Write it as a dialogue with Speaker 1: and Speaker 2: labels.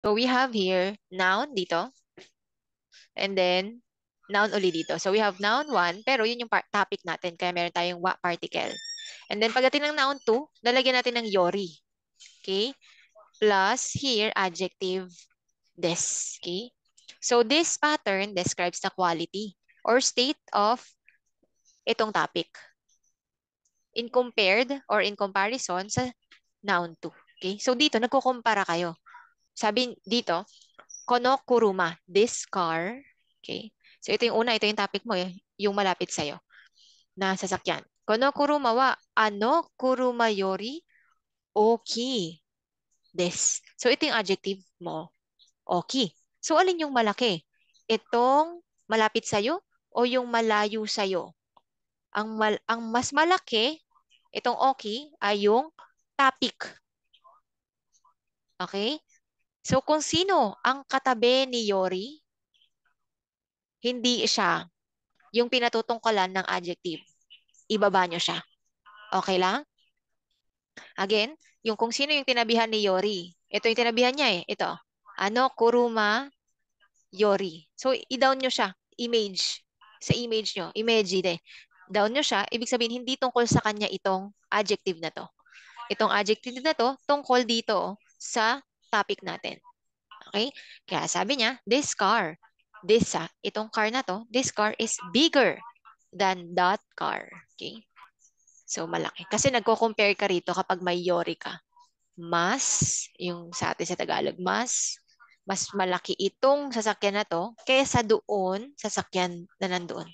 Speaker 1: So we have here noun dito and then noun uli dito. So we have noun 1 pero yun yung topic natin kaya meron tayong wa particle. And then pagdating ng noun 2, lalagyan natin ng yori. Okay? Plus here adjective des. Okay? So this pattern describes the quality or state of itong topic in compared or in comparison sa noun 2. Okay? So dito nagkukumpara kayo. Sabi dito, kono kuruma, this car. Okay? So ito yung una, ito yung topic mo, yung malapit sa'yo na sasakyan. Kono kuruma wa ano kuruma yori oki des. So ito yung adjective mo, oki. So alin yung malaki? Itong malapit sa'yo o yung malayo sa'yo? Ang mas malaki, itong oki, ay yung topic. Okay? So kung sino ang katabi ni Yori, hindi siya yung pinatutungkalan ng adjective. Ibaba nyo siya. Okay lang? Again, yung kung sino yung tinabihan ni Yori. Ito yung tinabihan niya eh. Ito. Ano, kuruma, Yori. So, i-down nyo siya. Image. Sa image nyo. Imagine eh. Down nyo siya. Ibig sabihin, hindi tungkol sa kanya itong adjective na to. Itong adjective na to, tungkol dito sa topic natin. Okay? Kaya sabi niya, this car. Itong car na to, this car is bigger than that car. Okay? So, malaki. Kasi nagko-compare ka rito kapag may yori ka. Mas, yung sa atin sa Tagalog, mas malaki itong sasakyan na to kaysa doon sasakyan na nandoon.